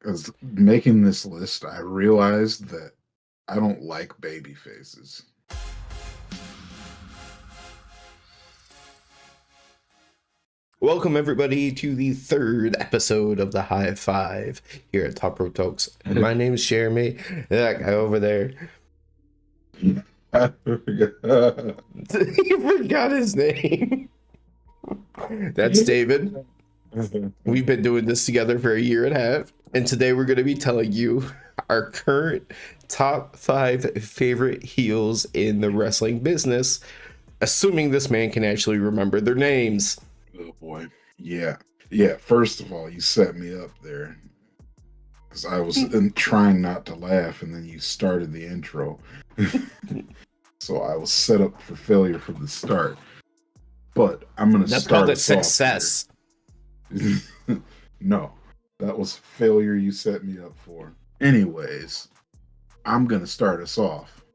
Because making this list, I realized that I don't like baby faces. Welcome everybody to the third episode of the High Five here at Rope Tokes. My name is Jeremy. That guy over there. I forgot. He forgot his name. That's David. We've been doing this together for a year and a half, and today we're going to be telling you our current top 5 favorite heels in the wrestling business, assuming this man can actually remember their names. Oh boy. Yeah. Yeah. First of all, you set me up there because I was trying not to laugh, and then you started the intro. So I was set up for failure from the start. But I'm going to That's start called a us off success. here. No, that was failure you set me up for. Anyways, I'm going to start us off.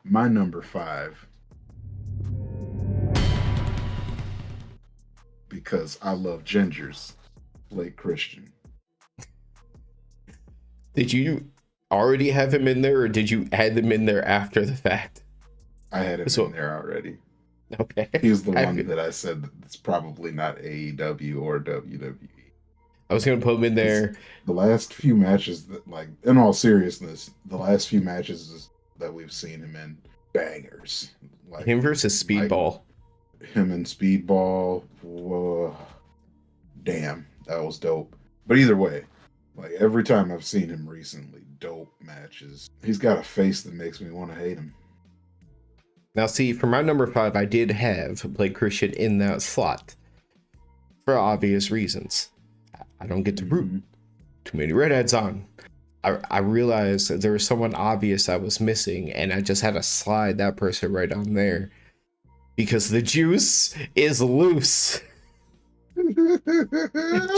My number 5. Because I love gingers. Blake Christian. Did you already have him in there, or did you add them in there after the fact? I had him in there already. Okay. He's the one that I said it's probably not AEW or WWE. I was going to put him in there. The last few matches, that, like, in all seriousness, the last few matches that we've seen him in, bangers. Like him versus Speedball. Him and Speedball. Whoa. Damn, that was dope. But either way, like every time I've seen him recently, dope matches. He's got a face that makes me want to hate him. Now, see, for my number 5, I did have Blake Christian in that slot for obvious reasons. I don't get to root too many redheads on. I realized that there was someone obvious I was missing, and I just had to slide that person right on there because the juice is loose.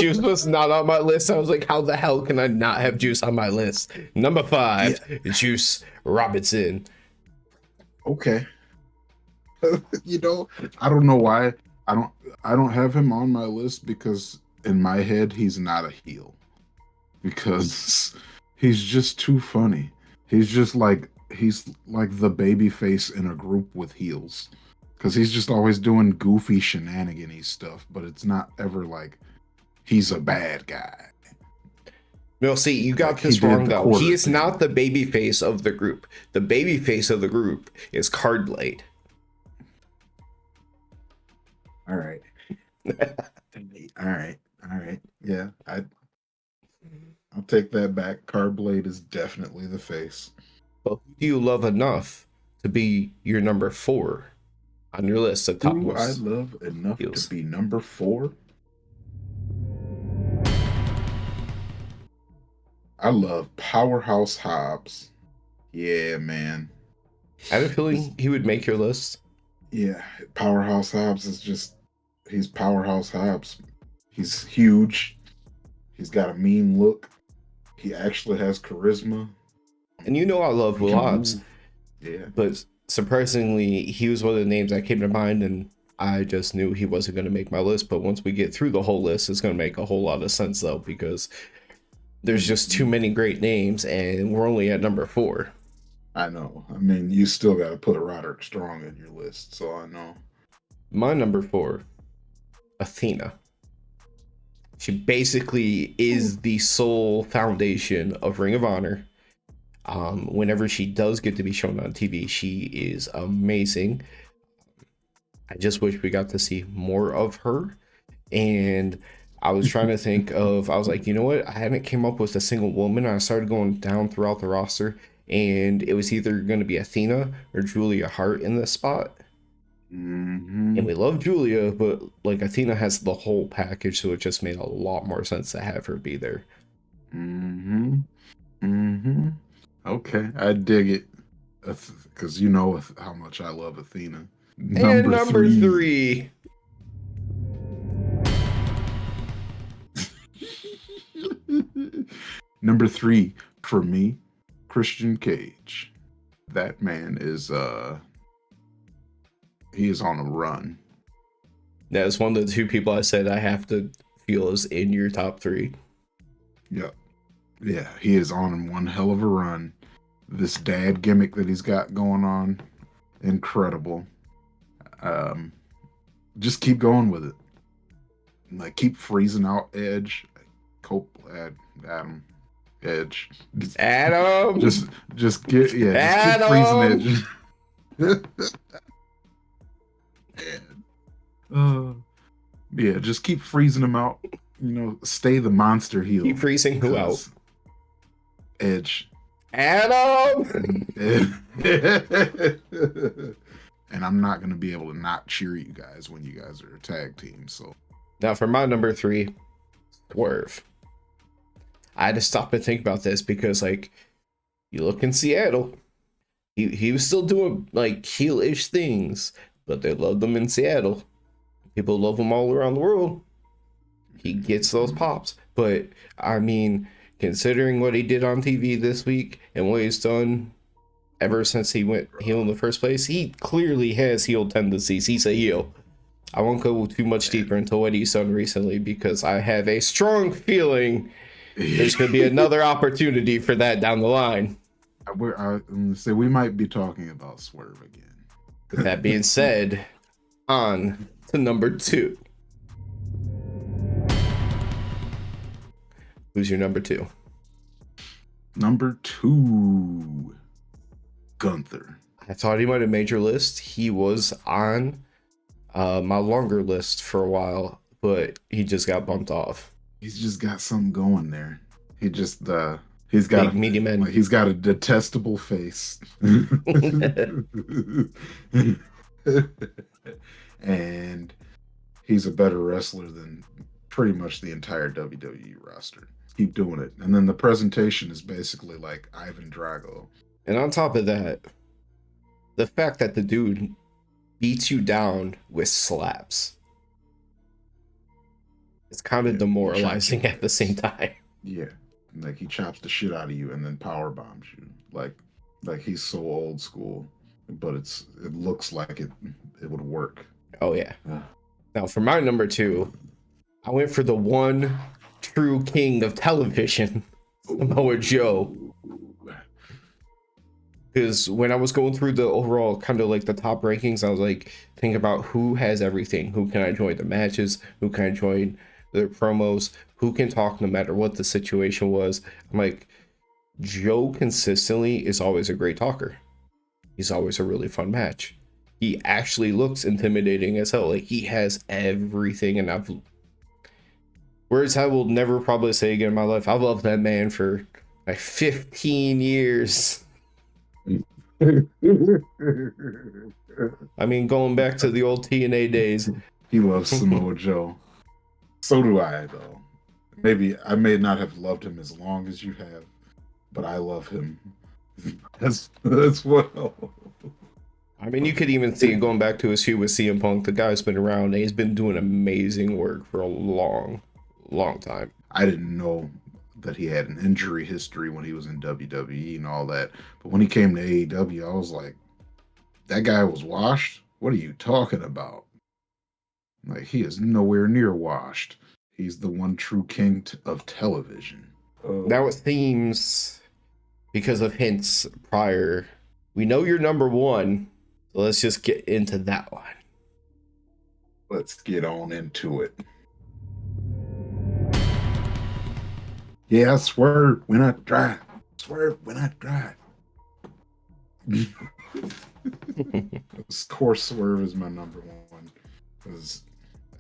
Juice was not on my list. I was like, how the hell can I not have Juice on my list? Number 5, yeah. Juice Robinson. Okay. You know, I don't know why I don't have him on my list, because in my head he's not a heel, because he's just too funny. He's like the baby face in a group with heels, because he's just always doing goofy shenanigan-y stuff, but it's not ever like he's a bad guy. No, see, you got this wrong though. He is not the baby face of the group. The baby face of the group is Cardblade. All right. All right. Yeah, I'll take that back. Cardblade is definitely the face. But who do you love enough to be your number 4 on your list of top most? Who I love enough to be number 4? I love Powerhouse Hobbs. Yeah, man. I have a feeling he would make your list. Yeah, Powerhouse Hobbs is just, he's Powerhouse Hobbs. He's huge. He's got a mean look. He actually has charisma. And you know I love Will Hobbs. Yeah. But surprisingly, he was one of the names that came to mind, and I just knew he wasn't going to make my list. But once we get through the whole list, it's going to make a whole lot of sense, though, because there's just too many great names, and we're only at number 4. I know. I mean, you still got to put a Roderick Strong in your list, so I know. My number 4, Athena. She basically is the sole foundation of Ring of Honor. Whenever she does get to be shown on TV, she is amazing. I just wish we got to see more of her. And I was trying to think of, I was like, you know what? I hadn't came up with a single woman. I started going down throughout the roster, and it was either going to be Athena or Julia Hart in this spot. Mm-hmm. And we love Julia, but like Athena has the whole package, so it just made a lot more sense to have her be there. Okay, I dig it, because you know how much I love Athena. Number 3. Number 3 for me, Christian Cage. That man is he is on a run. That's one of the 2 people I said I have to feel is in your top 3. Yeah. Yeah, he is on one hell of a run. This dad gimmick that he's got going on, incredible. Um, just keep going with it. Like keep freezing out Edge, Cope, Adam, Edge. Adam, Just, just get yeah, just keep freezing Adam, Edge. uh, yeah, just keep freezing him out. You know, stay the monster keep heel freezing who out? because Edge. Adam. And I'm not gonna be able to not cheer you guys when you guys are a tag team. So Now for my number 3, Swerve. I had to stop and think about this because, like, you look in Seattle, he was still doing like heel-ish things, but they loved him in Seattle. People love him all around the world. He gets those pops, but I mean, considering what he did on TV this week and what he's done ever since he went heel in the first place, he clearly has heel tendencies. He's a heel. I won't go too much deeper into what he's done recently because I have a strong feeling there's going to be another opportunity for that down the line. I'm gonna say we might be talking about Swerve again. With that being said, on to number 2. Who's your number 2? Number 2, Gunther. I thought he might have made your list. He was on my longer list for a while, but he just got bumped off. He's just got something going there. He's got Big meaty man. he's got a detestable face. And he's a better wrestler than pretty much the entire WWE roster. Keep doing it. And then the presentation is basically like Ivan Drago. And on top of that, the fact that the dude beats you down with slaps. It's kind of demoralizing at the same time. Yeah. Like he chops the shit out of you and then power bombs you. Like he's so old school, but it looks like it would work. Oh yeah. Now for my number 2, I went for the one true king of television, Samoa Joe. Because when I was going through the overall kind of like the top rankings, I was like thinking about who has everything. Who can I join the matches? Who can I join their promos? Who can talk no matter what the situation was? I'm like, Joe consistently is always a great talker. He's always a really fun match. He actually looks intimidating as hell. Like he has everything, and I've words I will never probably say again in my life. I've loved that man for like 15 years. I mean, going back to the old TNA days. He loves Samoa Joe. So do I, though. Maybe I may not have loved him as long as you have, but I love him as well. I mean, you could even see going back to his feud with CM Punk. The guy's been around and he's been doing amazing work for a long time. I didn't know that he had an injury history when he was in WWE and all that. But when he came to AEW, I was like, that guy was washed? What are you talking about? Like, he is nowhere near washed. He's the one true king of television. Now it seems, because of hints prior, we know you're number 1. So let's just get into that one. Let's get on into it. Yeah, swerve when I drive. Swerve when I drive. Of course, Swerve is my number 1. Because,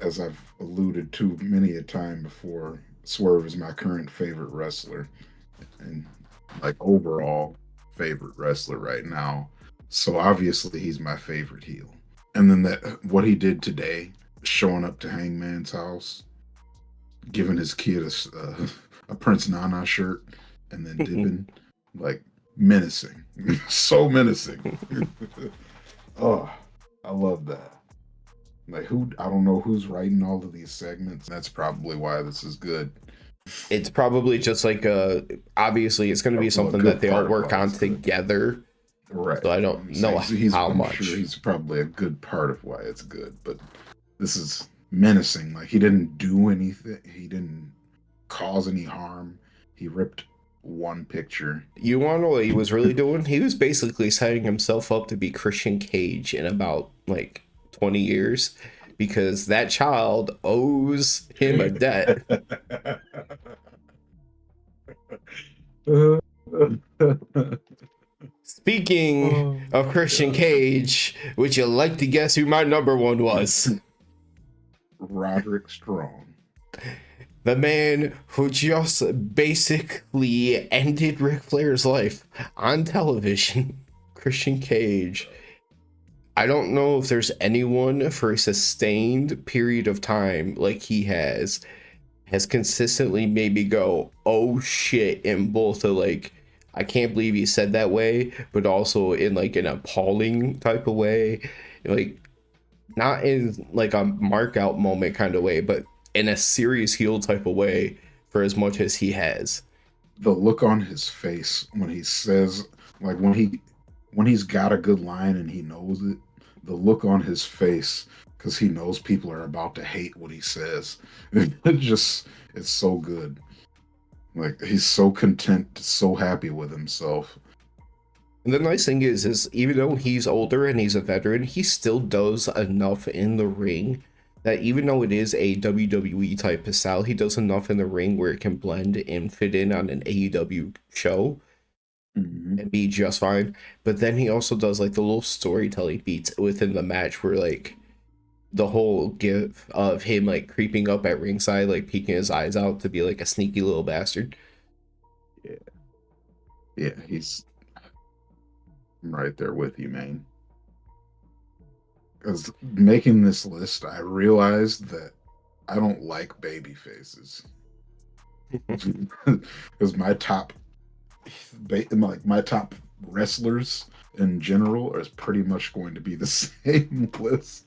as I've alluded to many a time before, Swerve is my current favorite wrestler. And, like, overall favorite wrestler right now. So, obviously, he's my favorite heel. And then what he did today, showing up to Hangman's house, giving his kid a Prince Nana shirt, and then dipping, like, menacing. So menacing. Oh, I love that. Like, I don't know who's writing all of these segments. That's probably why this is good. It's probably just like obviously it's going to be something that they all work on together. Right. So I don't know how much. I'm sure he's probably a good part of why it's good, but this is menacing. Like, he didn't do anything. He didn't cause any harm. He ripped one picture. You want to know what he was really doing? He was basically setting himself up to be Christian Cage in about like 20 years because that child owes him a debt. Speaking Oh of my Christian god. Cage, would you like to guess who my number one was? Roderick Strong. The man who just basically ended Ric Flair's life on television, Christian Cage. I don't know if there's anyone for a sustained period of time like he has consistently made me go, oh shit, in both a like, I can't believe he said that way, but also in like an appalling type of way. Like, not in like a mark out moment kind of way, but in a serious heel type of way for as much as he has. The look on his face when he says, like when he's got a good line and he knows it, the look on his face because he knows people are about to hate what he says. It just it's so good. Like he's so content, so happy with himself. And the nice thing is even though he's older and he's a veteran, he still does enough in the ring that even though it is a WWE type of style, he does enough in the ring where it can blend and fit in on an AEW show Hmm. and be just fine. But then he also does like the little storytelling beats within the match where like the whole gif of him like creeping up at ringside, like peeking his eyes out to be like a sneaky little bastard. Yeah, yeah, he's right there with you, man. Because making this list, I realized that I don't like baby faces. Because my top wrestlers in general is pretty much going to be the same list.